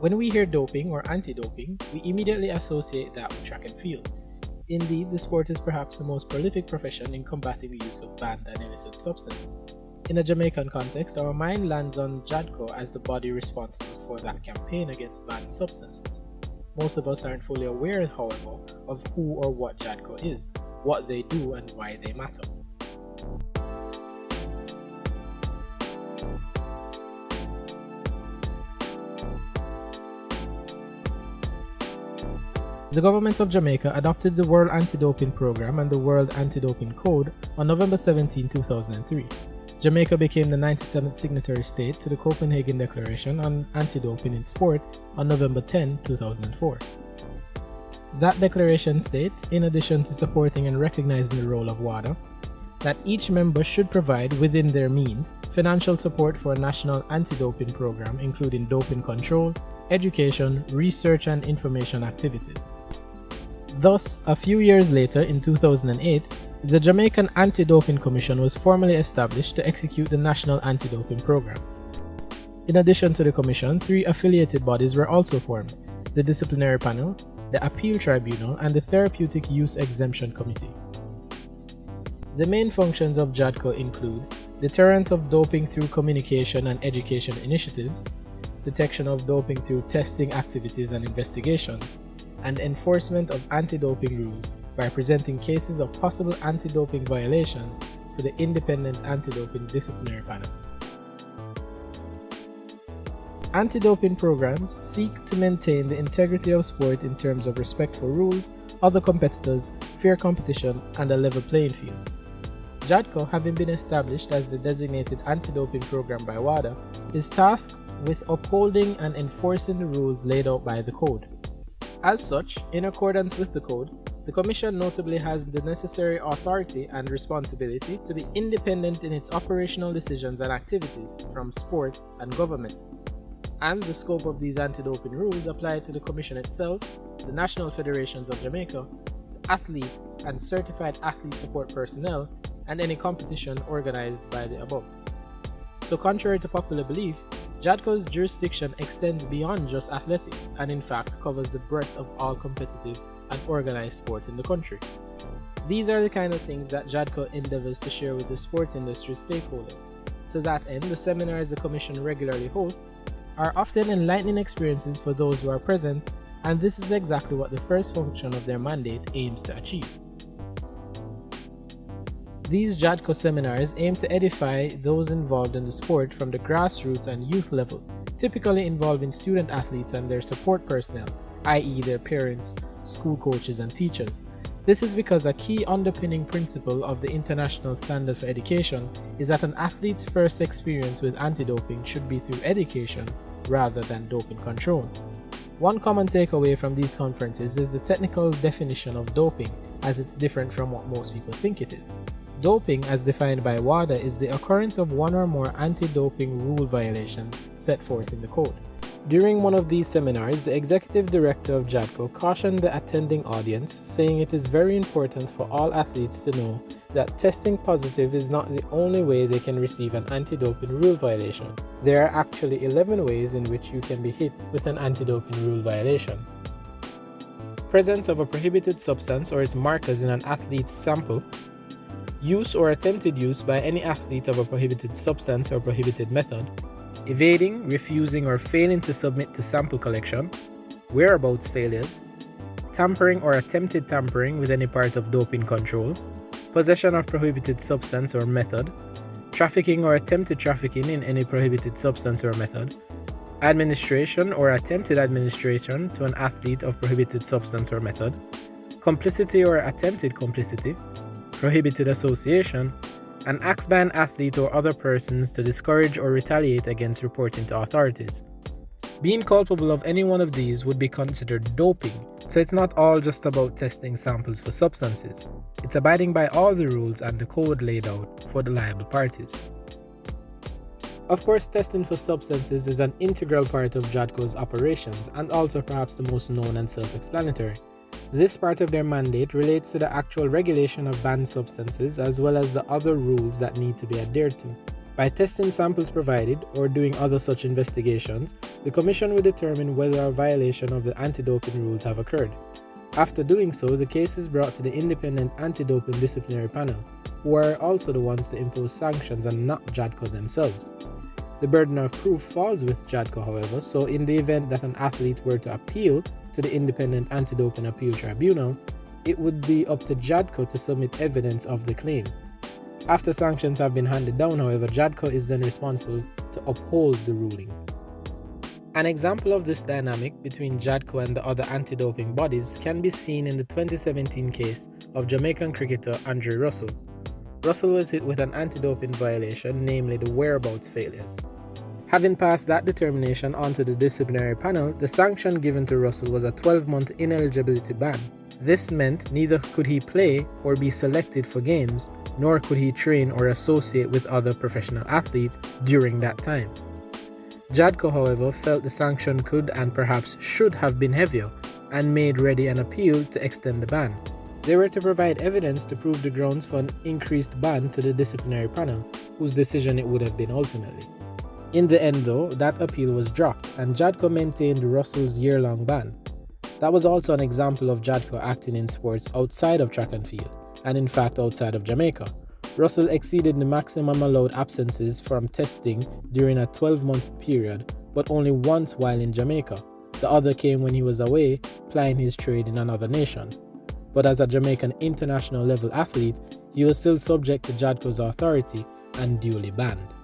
When we hear doping or anti-doping, we immediately associate that with track and field. Indeed, the sport is perhaps the most prolific profession in combating the use of banned and illicit substances. In a Jamaican context, our mind lands on JADCO as the body responsible for that campaign against banned substances. Most of us aren't fully aware, however, of who or what JADCO is, what they do, and why they matter. The government of Jamaica adopted the World Anti-Doping Program and the World Anti-Doping Code on November 17, 2003. Jamaica became the 97th signatory state to the Copenhagen Declaration on Anti-Doping in Sport on November 10, 2004. That declaration states, in addition to supporting and recognizing the role of WADA, that each member should provide, within their means, financial support for a national anti-doping program including doping control, education, research and information activities. Thus, a few years later, in 2008, the Jamaican Anti-Doping Commission was formally established to execute the National Anti-Doping Program. In addition to the Commission, 3 affiliated bodies were also formed: the Disciplinary Panel, the Appeal Tribunal, and the Therapeutic Use Exemption Committee. The main functions of JADCO include deterrence of doping through communication and education initiatives, detection of doping through testing activities and investigations, and enforcement of anti-doping rules by presenting cases of possible anti-doping violations to the Independent Anti-Doping Disciplinary Panel. Anti-doping programs seek to maintain the integrity of sport in terms of respect for rules, other competitors, fair competition, and a level playing field. JADCO, having been established as the designated anti-doping program by WADA, is tasked with upholding and enforcing the rules laid out by the Code. As such, in accordance with the Code, the Commission notably has the necessary authority and responsibility to be independent in its operational decisions and activities from sport and government. And the scope of these anti-doping rules apply to the Commission itself, the National Federations of Jamaica, the athletes and certified athlete support personnel, and any competition organized by the above. So contrary to popular belief, JADCO's jurisdiction extends beyond just athletics and in fact covers the breadth of all competitive and organized sport in the country. These are the kind of things that JADCO endeavors to share with the sports industry stakeholders. To that end, the seminars the Commission regularly hosts are often enlightening experiences for those who are present, and this is exactly what the first function of their mandate aims to achieve. These JADCO seminars aim to edify those involved in the sport from the grassroots and youth level, typically involving student athletes and their support personnel, i.e. their parents, school coaches, and teachers. This is because a key underpinning principle of the International Standard for Education is that an athlete's first experience with anti-doping should be through education rather than doping control. One common takeaway from these conferences is the technical definition of doping, as it's different from what most people think it is. Doping, as defined by WADA, is the occurrence of one or more anti-doping rule violations set forth in the Code. During one of these seminars, the executive director of JADCO cautioned the attending audience, saying it is very important for all athletes to know that testing positive is not the only way they can receive an anti-doping rule violation. There are actually 11 ways in which you can be hit with an anti-doping rule violation. Presence of a prohibited substance or its markers in an athlete's sample, use or attempted use by any athlete of a prohibited substance or prohibited method, evading, refusing, or failing to submit to sample collection, whereabouts failures, tampering or attempted tampering with any part of doping control, possession of prohibited substance or method, trafficking or attempted trafficking in any prohibited substance or method, administration or attempted administration to an athlete of prohibited substance or method, complicity or attempted complicity, prohibited association, and acts by an athlete or other persons to discourage or retaliate against reporting to authorities. Being culpable of any one of these would be considered doping, so it's not all just about testing samples for substances. It's abiding by all the rules and the code laid out for the liable parties. Of course, testing for substances is an integral part of JADCO's operations and also perhaps the most known and self-explanatory. This part of their mandate relates to the actual regulation of banned substances as well as the other rules that need to be adhered to. By testing samples provided or doing other such investigations, the Commission will determine whether a violation of the anti-doping rules have occurred. After doing so, the case is brought to the Independent Anti-Doping Disciplinary Panel, who are also the ones to impose sanctions and not JADCO themselves. The burden of proof falls with JADCO, however, so in the event that an athlete were to appeal to the Independent Anti-Doping Appeal Tribunal, it would be up to JADCO to submit evidence of the claim. After sanctions have been handed down, however, JADCO is then responsible to uphold the ruling. An example of this dynamic between JADCO and the other anti-doping bodies can be seen in the 2017 case of Jamaican cricketer Andre Russell. Russell was hit with an anti-doping violation, namely the whereabouts failures. Having passed that determination onto the disciplinary panel, the sanction given to Russell was a 12-month ineligibility ban. This meant neither could he play or be selected for games, nor could he train or associate with other professional athletes during that time. JADCO, however, felt the sanction could and perhaps should have been heavier and made ready an appeal to extend the ban. They were to provide evidence to prove the grounds for an increased ban to the disciplinary panel, whose decision it would have been ultimately. In the end, though, that appeal was dropped and JADCO maintained Russell's year-long ban. That was also an example of JADCO acting in sports outside of track and field, and in fact outside of Jamaica. Russell exceeded the maximum allowed absences from testing during a 12-month period, but only once while in Jamaica. The other came when he was away, plying his trade in another nation. But as a Jamaican international level athlete, he was still subject to JADCO's authority and duly banned.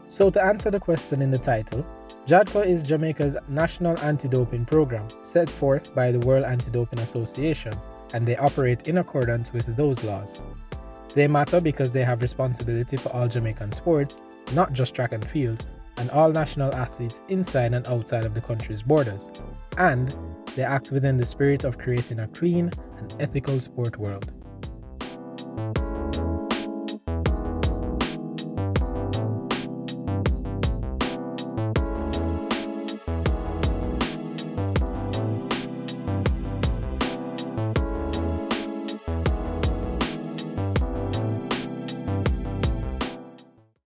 So to answer the question in the title, JADCO is Jamaica's national anti-doping program set forth by the World Anti-Doping Association, and they operate in accordance with those laws. They matter because they have responsibility for all Jamaican sports, not just track and field, and all national athletes inside and outside of the country's borders, and they act within the spirit of creating a clean and ethical sport world.